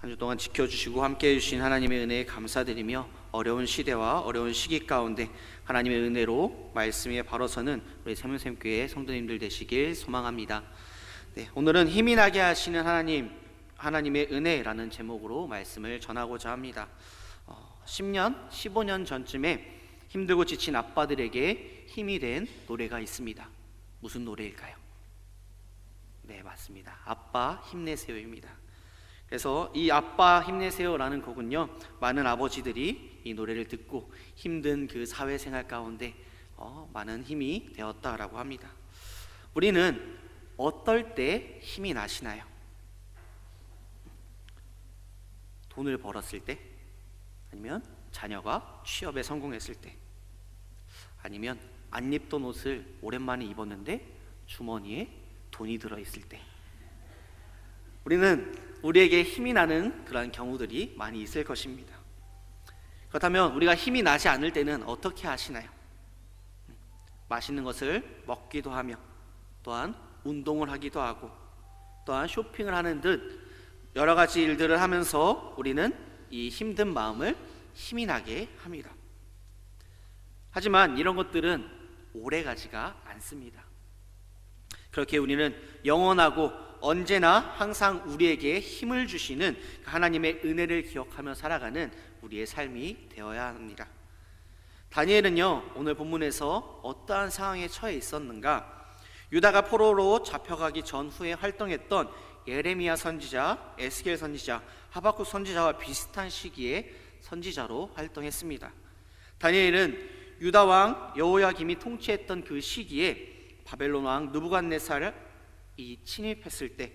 한 주 동안 지켜주시고 함께해 주신 하나님의 은혜에 감사드리며 어려운 시대와 어려운 시기 가운데 하나님의 은혜로 말씀에 바로서는 우리 세문샘교회 성도님들 되시길 소망합니다. 오늘은 힘이 나게 하시는 하나님의 은혜라는 제목으로 말씀을 전하고자 합니다. 10년, 15년 전쯤에 힘들고 지친 아빠들에게 힘이 된 노래가 있습니다. 무슨 노래일까요? 네, 맞습니다. 아빠 힘내세요입니다. 그래서 이 아빠 힘내세요라는 곡은요, 많은 아버지들이 이 노래를 듣고 힘든 그 사회생활 가운데 많은 힘이 되었다라고 합니다. 우리는 어떨 때 힘이 나시나요? 돈을 벌었을 때? 아니면 자녀가 취업에 성공했을 때? 아니면 안 입던 옷을 오랜만에 입었는데 주머니에 돈이 들어있을 때? 우리에게 힘이 나는 그러한 경우들이 많이 있을 것입니다. 그렇다면 우리가 힘이 나지 않을 때는 어떻게 하시나요? 맛있는 것을 먹기도 하며, 또한 운동을 하기도 하고, 또한 쇼핑을 하는 듯 여러 가지 일들을 하면서 우리는 이 힘든 마음을 힘이 나게 합니다. 하지만 이런 것들은 오래가지가 않습니다. 그렇게 우리는 영원하고 언제나 항상 우리에게 힘을 주시는 하나님의 은혜를 기억하며 살아가는 우리의 삶이 되어야 합니다. 다니엘은요, 오늘 본문에서 어떠한 상황에 처해 있었는가? 유다가 포로로 잡혀가기 전후에 활동했던 예레미야 선지자, 에스겔 선지자, 하박국 선지자와 비슷한 시기에 선지자로 활동했습니다. 다니엘은 유다 왕 여호야김이 통치했던 그 시기에 바벨론 왕 느부갓네살을 침입했을 때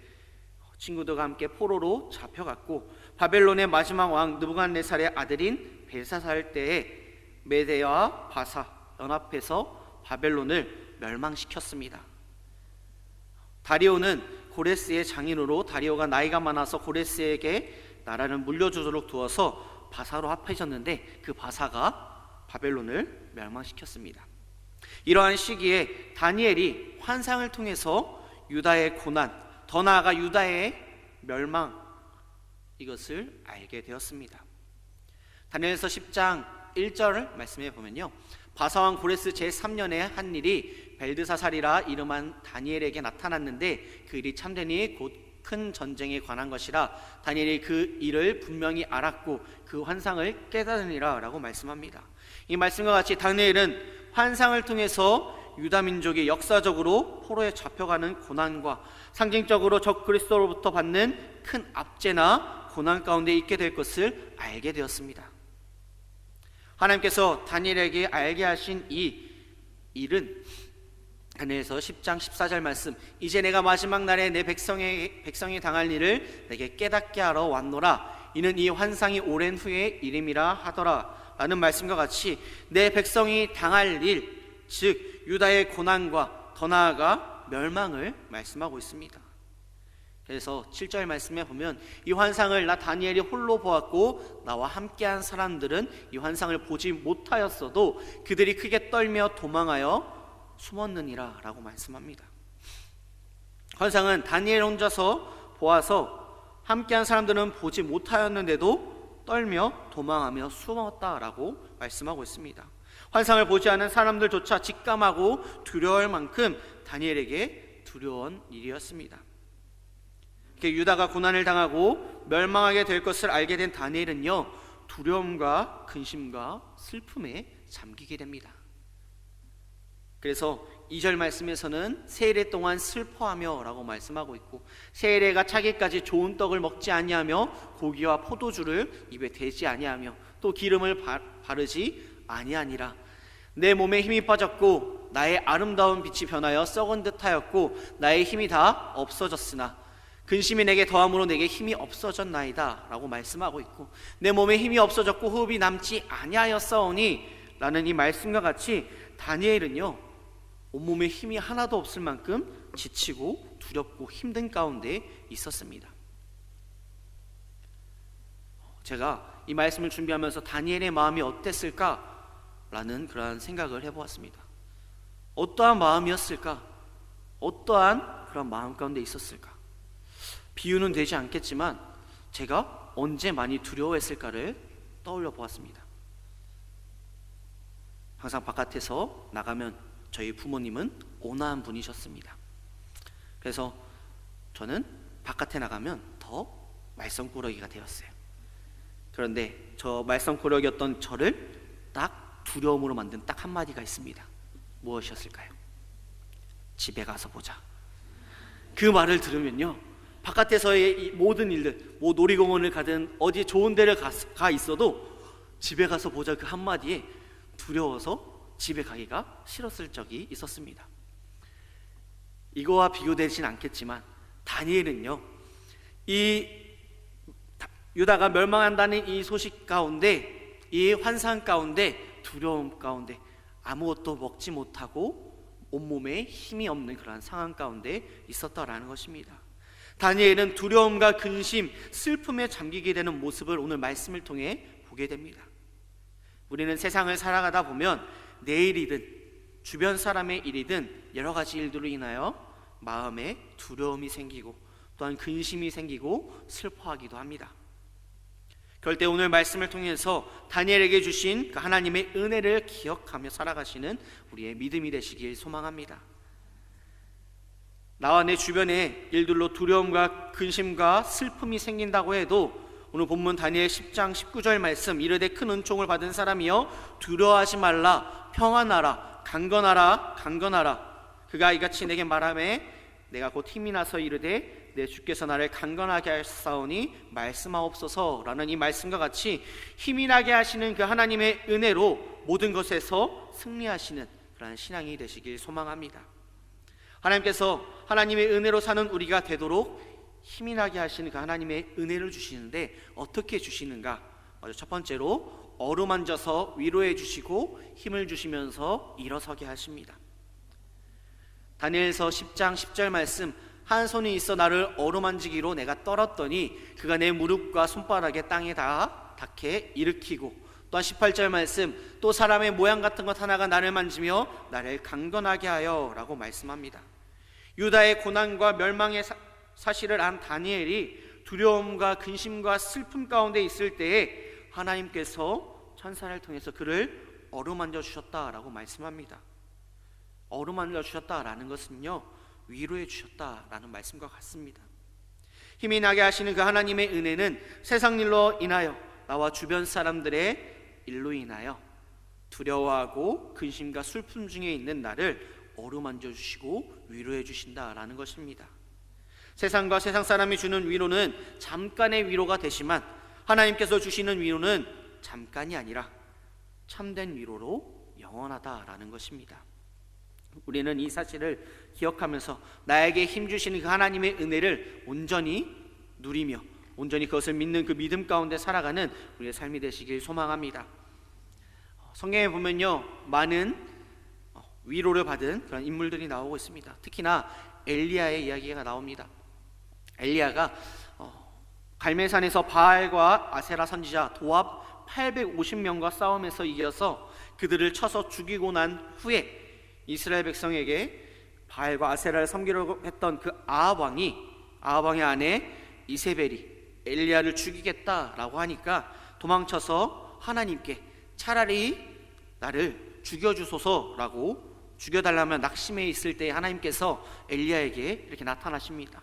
친구들과 함께 포로로 잡혀갔고, 바벨론의 마지막 왕 느부갓네살의 아들인 벨사살 때에 메대와 바사 연합해서 바벨론을 멸망시켰습니다. 다리오는 고레스의 장인으로 다리오가 나이가 많아서 고레스에게 나라를 물려주도록 두어서 바사로 합해졌는데 그 바사가 바벨론을 멸망시켰습니다. 이러한 시기에 다니엘이 환상을 통해서 유다의 고난, 더 나아가 유다의 멸망, 이것을 알게 되었습니다. 다니엘서 10장 1절 말씀해 보면요, 바사왕 고레스 제3년에 한 일이 벨드사살이라 이름한 다니엘에게 나타났는데 그 일이 참되니 곧 큰 전쟁에 관한 것이라 다니엘이 그 일을 분명히 알았고 그 환상을 깨달으니라 라고 말씀합니다. 이 말씀과 같이 다니엘은 환상을 통해서 유다 민족이 역사적으로 포로에 잡혀가는 고난과 상징적으로 적 그리스도로부터 받는 큰 압제나 고난 가운데 있게 될 것을 알게 되었습니다. 하나님께서 다니엘에게 알게 하신 이 일은 다니엘서 10장 14절 말씀, 이제 내가 마지막 날에 내 백성이 당할 일을 내게 깨닫게 하러 왔노라. 이는 이 환상이 오랜 후의 일임이라 하더라 라는 말씀과 같이 내 백성이 당할 일, 즉 유다의 고난과 더 나아가 멸망을 말씀하고 있습니다. 그래서 7절 말씀에 보면 이 환상을 나 다니엘이 홀로 보았고 나와 함께한 사람들은 이 환상을 보지 못하였어도 그들이 크게 떨며 도망하여 숨었느니라 라고 말씀합니다. 환상은 다니엘 혼자서 보아서 함께한 사람들은 보지 못하였는데도 떨며 도망하며 숨었다라고 말씀하고 있습니다. 환상을 보지 않은 사람들조차 직감하고 두려울 만큼 다니엘에게 두려운 일이었습니다. 유다가 고난을 당하고 멸망하게 될 것을 알게 된 다니엘은요, 두려움과 근심과 슬픔에 잠기게 됩니다. 그래서 2절 말씀에서는 세일에 동안 슬퍼하며 라고 말씀하고 있고, 세일에가 차기까지 좋은 떡을 먹지 아니하며 고기와 포도주를 입에 대지 아니하며 또 기름을 바르지 아니하니라. 내 몸에 힘이 빠졌고 나의 아름다운 빛이 변하여 썩은 듯하였고 나의 힘이 다 없어졌으나 근심이 내게 더함으로 내게 힘이 없어졌나이다 라고 말씀하고 있고, 내 몸에 힘이 없어졌고 호흡이 남지 아니하였사오니 라는 이 말씀과 같이 다니엘은요, 온몸에 힘이 하나도 없을 만큼 지치고 두렵고 힘든 가운데 있었습니다. 제가 이 말씀을 준비하면서 다니엘의 마음이 어땠을까라는 그러한 생각을 해보았습니다. 어떠한 마음이었을까? 어떠한 그런 마음 가운데 있었을까? 비유는 되지 않겠지만 제가 언제 많이 두려워했을까를 떠올려 보았습니다. 항상 바깥에서 나가면 저희 부모님은 온화한 분이셨습니다. 그래서 저는 바깥에 나가면 더 말썽꾸러기가 되었어요. 그런데 저 말썽꾸러기였던 저를 딱 두려움으로 만든 딱 한마디가 있습니다. 무엇이었을까요? 집에 가서 보자. 그 말을 들으면요, 바깥에서의 이 모든 일들, 뭐 놀이공원을 가든 어디 좋은 데를 가 있어도 집에 가서 보자 그 한마디에 두려워서 집에 가기가 싫었을 적이 있었습니다. 이거와 비교되진 않겠지만 다니엘은요, 이 유다가 멸망한다는 이 소식 가운데, 이 환상 가운데, 두려움 가운데 아무것도 먹지 못하고 온몸에 힘이 없는 그러한 상황 가운데 있었다라는 것입니다. 다니엘은 두려움과 근심, 슬픔에 잠기게 되는 모습을 오늘 말씀을 통해 보게 됩니다. 우리는 세상을 살아가다 보면 내 일이든 주변 사람의 일이든 여러 가지 일들로 인하여 마음에 두려움이 생기고 또한 근심이 생기고 슬퍼하기도 합니다. 그럴 때 오늘 말씀을 통해서 다니엘에게 주신 그 하나님의 은혜를 기억하며 살아가시는 우리의 믿음이 되시길 소망합니다. 나와 내 주변의 일들로 두려움과 근심과 슬픔이 생긴다고 해도 오늘 본문 다니엘 10장 19절 말씀, 이르되 큰 은총을 받은 사람이여 두려워하지 말라, 평안하라, 강건하라, 강건하라. 그가 이같이 내게 말하매 내가 곧 힘이 나서 이르되 내 주께서 나를 강건하게 하사오니 말씀하옵소서라는 이 말씀과 같이 힘이 나게 하시는 그 하나님의 은혜로 모든 것에서 승리하시는 그런 신앙이 되시길 소망합니다. 하나님께서 하나님의 은혜로 사는 우리가 되도록 힘이 나게 하시는 그 하나님의 은혜를 주시는데 어떻게 주시는가? 먼저 첫 번째로 어루만져서 위로해 주시고 힘을 주시면서 일어서게 하십니다. 다니엘서 10장 10절 말씀, 한 손이 있어 나를 어루만지기로 내가 떨었더니 그가 내 무릎과 손바닥에 땅에 닿게 일으키고, 또한 18절 말씀, 또 사람의 모양 같은 것 하나가 나를 만지며 나를 강건하게 하여 라고 말씀합니다. 유다의 고난과 멸망의 사실을 안 다니엘이 두려움과 근심과 슬픔 가운데 있을 때에 하나님께서 천사를 통해서 그를 어루만져 주셨다라고 말씀합니다. 어루만져 주셨다라는 것은요, 위로해 주셨다라는 말씀과 같습니다. 힘이 나게 하시는 그 하나님의 은혜는 세상 일로 인하여 나와 주변 사람들의 일로 인하여 두려워하고 근심과 슬픔 중에 있는 나를 어루만져 주시고 위로해 주신다라는 것입니다. 세상과 세상 사람이 주는 위로는 잠깐의 위로가 되지만 하나님께서 주시는 위로는 잠깐이 아니라 참된 위로로 영원하다라는 것입니다. 우리는 이 사실을 기억하면서 나에게 힘 주시는 그 하나님의 은혜를 온전히 누리며 온전히 그것을 믿는 그 믿음 가운데 살아가는 우리의 삶이 되시길 소망합니다. 성경에 보면요, 많은 위로를 받은 그런 인물들이 나오고 있습니다. 특히나 엘리야의 이야기가 나옵니다. 엘리야가 갈멜산에서 바알과 아세라 선지자 도합 850명과 싸움에서 이겨서 그들을 쳐서 죽이고 난 후에 이스라엘 백성에게 바알과 아세라를 섬기려고 했던 그 아합 왕의 아내 이세벨이 엘리야를 죽이겠다라고 하니까 도망쳐서 하나님께 차라리 나를 죽여주소서라고, 죽여달라면 낙심해 있을 때 하나님께서 엘리야에게 이렇게 나타나십니다.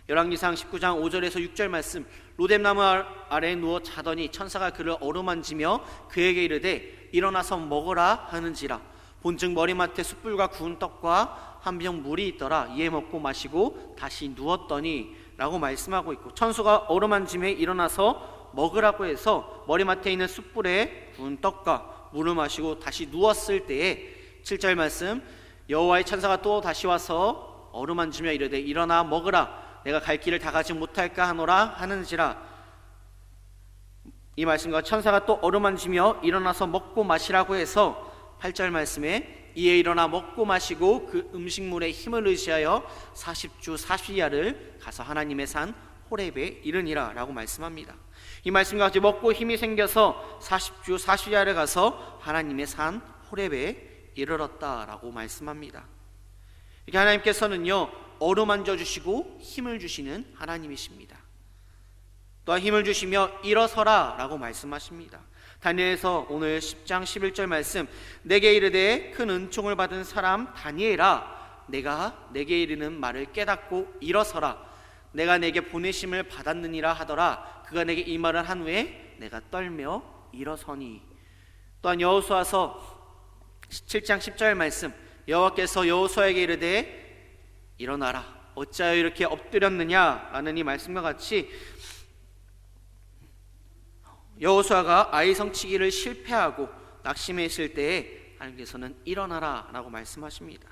열왕기상 19장 5절에서 6절 말씀, 로뎀나무 아래에 누워 자더니 천사가 그를 어루만지며 그에게 이르되 일어나서 먹으라 하는지라. 본즉 머리맡에 숯불과 구운 떡과 한 병 물이 있더라. 이에 먹고 마시고 다시 누웠더니 라고 말씀하고 있고, 천수가 어루만짐에 일어나서 먹으라고 해서 머리맡에 있는 숯불에 구운 떡과 물을 마시고 다시 누웠을 때에 7절 말씀, 여호와의 천사가 또 다시 와서 어루만지며 이르되 일어나 먹으라. 내가 갈 길을 다 가지 못할까 하노라 하는지라. 이 말씀과 천사가 또 어루만지며 일어나서 먹고 마시라고 해서 8절 말씀에 이에 일어나 먹고 마시고 그 음식물에 힘을 의지하여 40주 40야를 가서 하나님의 산 호렙에 이르니라 라고 말씀합니다. 이 말씀과 같이 먹고 힘이 생겨서 40주 40야를 가서 하나님의 산 호렙에 이르렀다라고 말씀합니다. 이렇게 하나님께서는요, 어루만져 주시고 힘을 주시는 하나님이십니다. 또한 힘을 주시며 일어서라 라고 말씀하십니다. 다니엘에서 오늘 10장 11절 말씀, 내게 이르되 큰 은총을 받은 사람 다니엘아, 내가 내게 이르는 말을 깨닫고 일어서라. 내가 내게 보내심을 받았느니라 하더라. 그가 내게 이 말을 한 후에 내가 떨며 일어서니. 또한 여호수아서 7장 10절 말씀, 여호와께서 여호수아에게 이르되 일어나라. 어찌하여 이렇게 엎드렸느냐 라는 이 말씀과 같이 여호수아가 아이 성치기를 실패하고 낙심해 있을 때에 하나님께서는 일어나라 라고 말씀하십니다.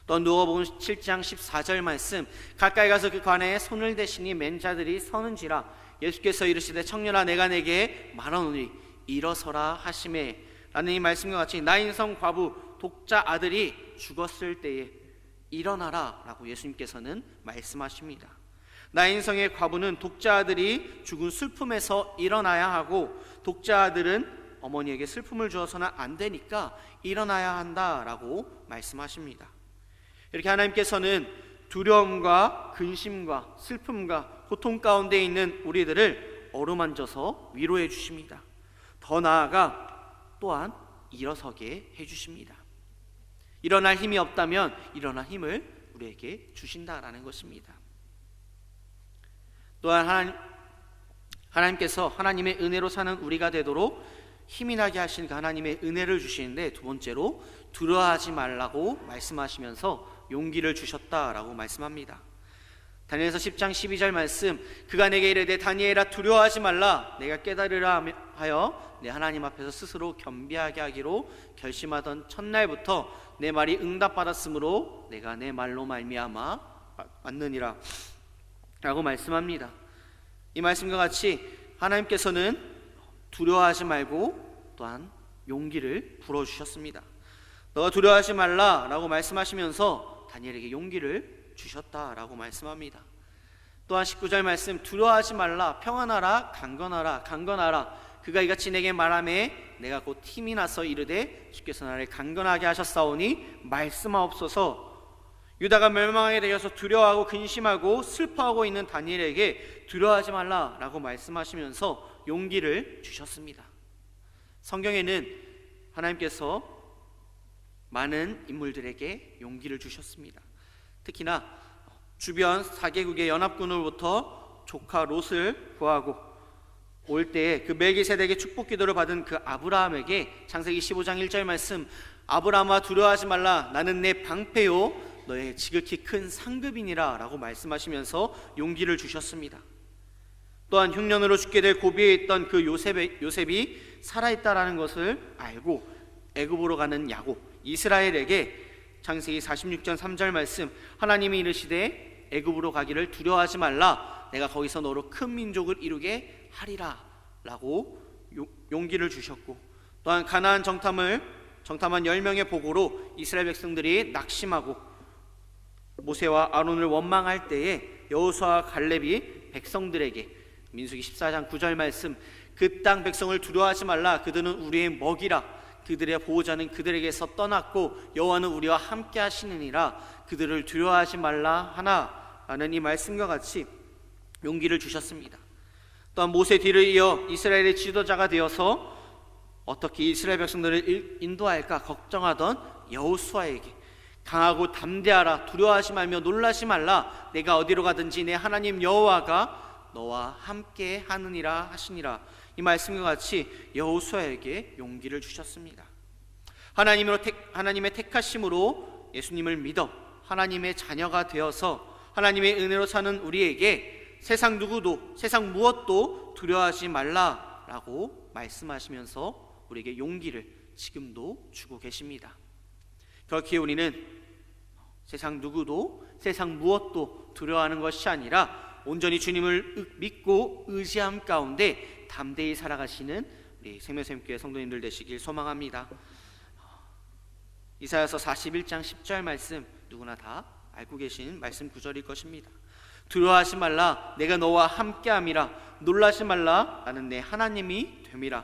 또 누가복음 7장 14절 말씀, 가까이 가서 그 관에 손을 대시니 맨 자들이 서는지라. 예수께서 이르시되 청년아, 내가 내게 말하노니 일어서라 하시매 라는 이 말씀과 같이 나인성 과부 독자 아들이 죽었을 때에 일어나라 라고 예수님께서는 말씀하십니다. 나인성의 과부는 독자 아들이 죽은 슬픔에서 일어나야 하고, 독자 아들은 어머니에게 슬픔을 주어서는 안 되니까 일어나야 한다라고 말씀하십니다. 이렇게 하나님께서는 두려움과 근심과 슬픔과 고통 가운데 있는 우리들을 어루만져서 위로해 주십니다. 더 나아가 또한 일어서게 해 주십니다. 일어날 힘이 없다면 일어날 힘을 우리에게 주신다라는 것입니다. 또한 하나님께서 하나님의 은혜로 사는 우리가 되도록 힘이 나게 하신 그 하나님의 은혜를 주시는데, 두 번째로 두려워하지 말라고 말씀하시면서 용기를 주셨다라고 말씀합니다. 다니엘서 10장 12절 말씀, 그가 내게 이르되 다니엘아 두려워하지 말라. 내가 깨달으라 하여 내 하나님 앞에서 스스로 겸비하게 하기로 결심하던 첫날부터 내 말이 응답받았으므로 내가 내 말로 말미암아 왔느니라 라고 말씀합니다. 이 말씀과 같이 하나님께서는 두려워하지 말고 또한 용기를 불어주셨습니다. 너가 두려워하지 말라 라고 말씀하시면서 다니엘에게 용기를 주셨다라고 말씀합니다. 또한 19절 말씀, 두려워하지 말라, 평안하라, 강건하라, 강건하라. 그가 이같이 내게 말하매 내가 곧 힘이 나서 이르되 주께서 나를 강건하게 하셨사오니 말씀하옵소서. 유다가 멸망하게 되어서 두려워하고 근심하고 슬퍼하고 있는 다니엘에게 두려워하지 말라라고 말씀하시면서 용기를 주셨습니다. 성경에는 하나님께서 많은 인물들에게 용기를 주셨습니다. 특히나 주변 4개국의 연합군으로부터 조카 롯을 구하고 올 때에 그 멜기세덱의 축복 기도를 받은 그 아브라함에게 창세기 15장 1절 말씀, 아브라함아 두려워하지 말라, 나는 내 방패요 너의 지극히 큰 상급이니라 라고 말씀하시면서 용기를 주셨습니다. 또한 흉년으로 죽게 될 고비에 있던 그 요셉이 살아있다라는 것을 알고 애굽으로 가는 야곱 이스라엘에게 창세기 46장 3절 말씀, 하나님이 이르시되 애굽으로 가기를 두려워하지 말라, 내가 거기서 너로 큰 민족을 이루게 하리라 라고 용기를 주셨고, 또한 가나안 정탐한 10명의 보고로 이스라엘 백성들이 낙심하고 모세와 아론을 원망할 때에 여호수아와 갈렙이 백성들에게 민수기 14장 9절 말씀, 그 땅 백성을 두려워하지 말라, 그들은 우리의 먹이라, 그들의 보호자는 그들에게서 떠났고 여호와는 우리와 함께 하시느니라, 그들을 두려워하지 말라 하나 라는 이 말씀과 같이 용기를 주셨습니다. 또한 모세 뒤를 이어 이스라엘의 지도자가 되어서 어떻게 이스라엘 백성들을 인도할까 걱정하던 여호수아에게 강하고 담대하라, 두려워하지 말며 놀라지 말라, 내가 어디로 가든지 내 하나님 여호와가 너와 함께 하느니라 하시니라, 이 말씀과 같이 여호수아에게 용기를 주셨습니다. 하나님의 택하심으로 예수님을 믿어 하나님의 자녀가 되어서 하나님의 은혜로 사는 우리에게 세상 누구도 세상 무엇도 두려워하지 말라라고 말씀하시면서 우리에게 용기를 지금도 주고 계십니다. 그렇기에 우리는 세상 누구도 세상 무엇도 두려워하는 것이 아니라 온전히 주님을 믿고 의지함 가운데 담대히 살아가시는 우리 생명샘교회 성도님들 되시길 소망합니다. 이사야서 41장 10절 말씀, 누구나 다 알고 계신 말씀 구절일 것입니다. 두려워하지 말라, 내가 너와 함께함이라, 놀라지 말라, 나는 내 하나님이 됨이라,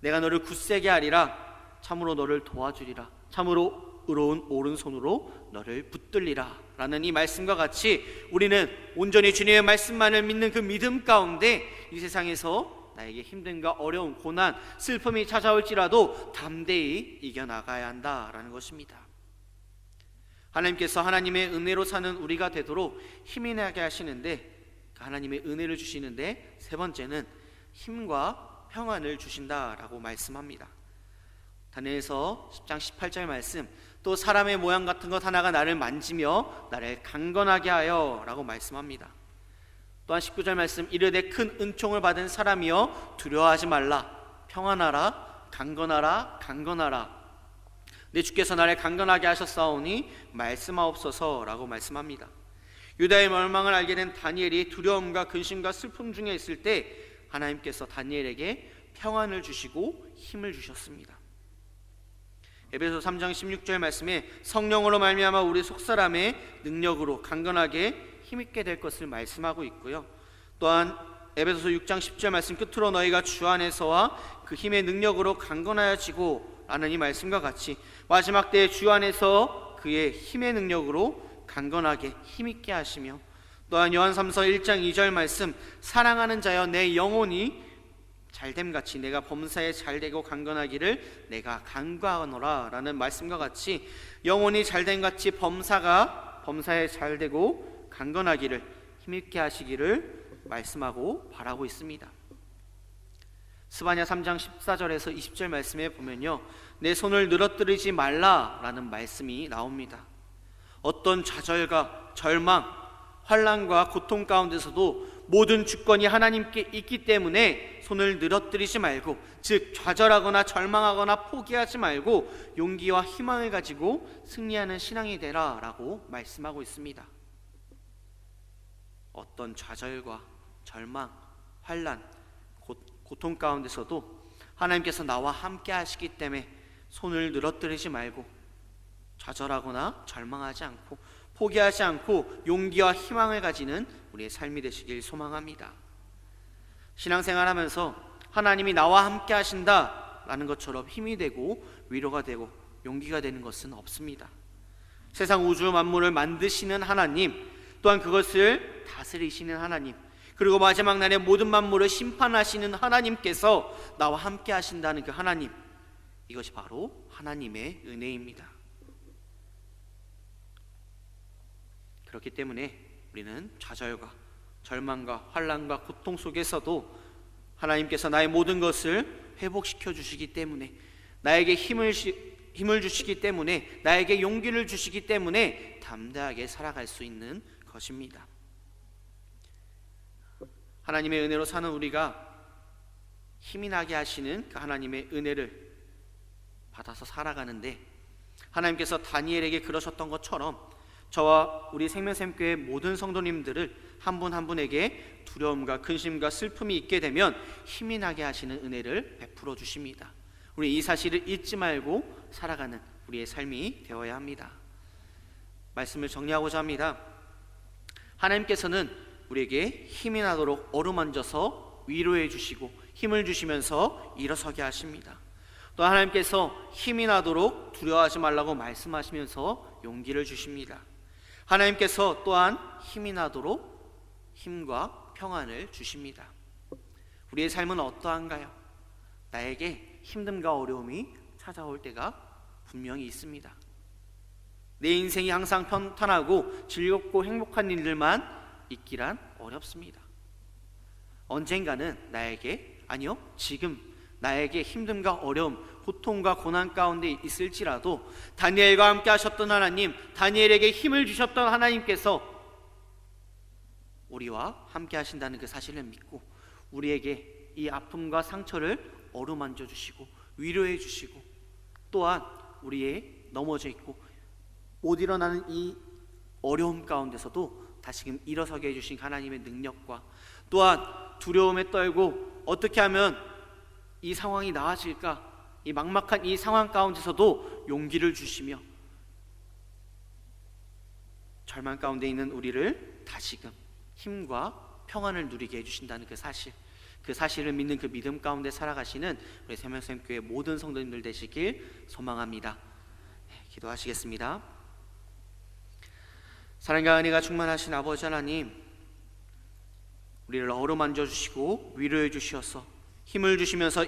내가 너를 굳세게 하리라, 참으로 너를 도와주리라, 참으로 의로운 오른손으로 너를 붙들리라 라는 이 말씀과 같이 우리는 온전히 주님의 말씀만을 믿는 그 믿음 가운데 이 세상에서 나에게 힘듦과 어려움, 고난, 슬픔이 찾아올지라도 담대히 이겨나가야 한다라는 것입니다. 하나님께서 하나님의 은혜로 사는 우리가 되도록 힘이 나게 하시는데, 하나님의 은혜를 주시는데 세 번째는 힘과 평안을 주신다라고 말씀합니다. 다니엘서 10장 18절 말씀, 또 사람의 모양 같은 것 하나가 나를 만지며 나를 강건하게 하여 라고 말씀합니다. 또한 19절 말씀, 이르되 큰 은총을 받은 사람이여 두려워하지 말라, 평안하라, 강건하라, 강건하라. 내 주께서 나를 강건하게 하셨사오니 말씀하옵소서 라고 말씀합니다. 유다의 멸망을 알게 된 다니엘이 두려움과 근심과 슬픔 중에 있을 때 하나님께서 다니엘에게 평안을 주시고 힘을 주셨습니다. 에베소 3장 16절 말씀에 성령으로 말미암아 우리 속사람의 능력으로 강건하게 힘있게 될 것을 말씀하고 있고요. 또한 에베소서 6장 10절 말씀 끝으로 너희가 주 안에서와 그 힘의 능력으로 강건하여지고 라는 이 말씀과 같이 마지막 때에 주 안에서 그의 힘의 능력으로 강건하게 힘있게 하시며, 또한 요한 3서 1장 2절 말씀, 사랑하는 자여 내 영혼이 잘됨같이 내가 범사에 잘되고 강건하기를 내가 간구하노라 라는 말씀과 같이 영혼이 잘됨같이 범사에 잘되고 강건하기를 힘있게 하시기를 말씀하고 바라고 있습니다. 스바냐 3장 14절에서 20절 말씀에 보면요, 내 손을 늘어뜨리지 말라 라는 말씀이 나옵니다. 어떤 좌절과 절망, 환난과 고통 가운데서도 모든 주권이 하나님께 있기 때문에 손을 늘어뜨리지 말고, 즉 좌절하거나 절망하거나 포기하지 말고 용기와 희망을 가지고 승리하는 신앙이 되라 라고 말씀하고 있습니다. 어떤 좌절과 절망, 환난, 고통 가운데서도 하나님께서 나와 함께 하시기 때문에 손을 늘어뜨리지 말고 좌절하거나 절망하지 않고 포기하지 않고 용기와 희망을 가지는 우리의 삶이 되시길 소망합니다. 신앙생활하면서 하나님이 나와 함께 하신다라는 것처럼 힘이 되고 위로가 되고 용기가 되는 것은 없습니다. 세상 우주 만물을 만드시는 하나님, 또한 그것을 다스리시는 하나님, 그리고 마지막 날에 모든 만물을 심판하시는 하나님께서 나와 함께 하신다는 그 하나님, 이것이 바로 하나님의 은혜입니다. 그렇기 때문에 우리는 좌절과 절망과 환난과 고통 속에서도 하나님께서 나의 모든 것을 회복시켜 주시기 때문에, 나에게 힘을 주시기 때문에, 나에게 용기를 주시기 때문에 담대하게 살아갈 수 있는 것입니다. 하나님의 은혜로 사는 우리가 힘이 나게 하시는 그 하나님의 은혜를 받아서 살아가는데, 하나님께서 다니엘에게 그러셨던 것처럼 저와 우리 생명샘교회 모든 성도님들을 한 분 한 분에게 두려움과 근심과 슬픔이 있게 되면 힘이 나게 하시는 은혜를 베풀어 주십니다. 우리 이 사실을 잊지 말고 살아가는 우리의 삶이 되어야 합니다. 말씀을 정리하고자 합니다. 하나님께서는 우리에게 힘이 나도록 어루만져서 위로해 주시고 힘을 주시면서 일어서게 하십니다. 또 하나님께서 힘이 나도록 두려워하지 말라고 말씀하시면서 용기를 주십니다. 하나님께서 또한 힘이 나도록 힘과 평안을 주십니다. 우리의 삶은 어떠한가요? 나에게 힘듦과 어려움이 찾아올 때가 분명히 있습니다. 내 인생이 항상 평탄하고 즐겁고 행복한 일들만 있기란 어렵습니다. 언젠가는 지금 나에게 힘듦과 어려움, 고통과 고난 가운데 있을지라도 다니엘과 함께 하셨던 하나님, 다니엘에게 힘을 주셨던 하나님께서 우리와 함께 하신다는 그 사실을 믿고 우리에게 이 아픔과 상처를 어루만져 주시고 위로해 주시고, 또한 우리의 넘어져 있고 못 일어나는 이 어려움 가운데서도 다시금 일어서게 해주신 하나님의 능력과, 또한 두려움에 떨고 어떻게 하면 이 상황이 나아질까, 이 막막한 이 상황 가운데서도 용기를 주시며 절망 가운데 있는 우리를 다시금 힘과 평안을 누리게 해주신다는 그 사실을 믿는 그 믿음 가운데 살아가시는 우리 생명샘교회 모든 성도님들 되시길 소망합니다. 기도하시겠습니다. 사랑과 은혜가 충만하신 아버지 하나님, 우리를 어루만져 주시고 위로해 주시어서 힘을 주시면서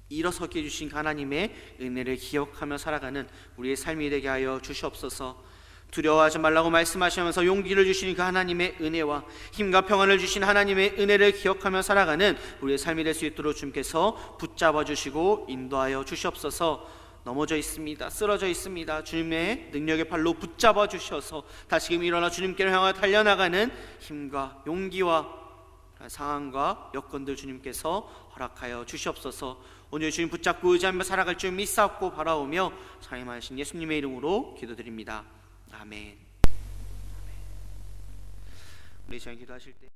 일어서게 해주신 하나님의 은혜를 기억하며 살아가는 우리의 삶이 되게 하여 주시옵소서. 두려워하지 말라고 말씀하시면서 용기를 주시는 그 하나님의 은혜와 힘과 평안을 주신 하나님의 은혜를 기억하며 살아가는 우리의 삶이 될 수 있도록 주님께서 붙잡아 주시고 인도하여 주시옵소서. 넘어져 있습니다, 쓰러져 있습니다, 주님의 능력의 발로 붙잡아 주셔서 다시금 일어나 주님께로 향하여 달려나가는 힘과 용기와 상황과 여건들 주님께서 허락하여 주시옵소서. 오늘 주님 붙잡고 의지하며 살아갈 줄 믿사옵고 바라오며 사임하신 예수님의 이름으로 기도드립니다. 아멘. 우리 시간 기도하실 때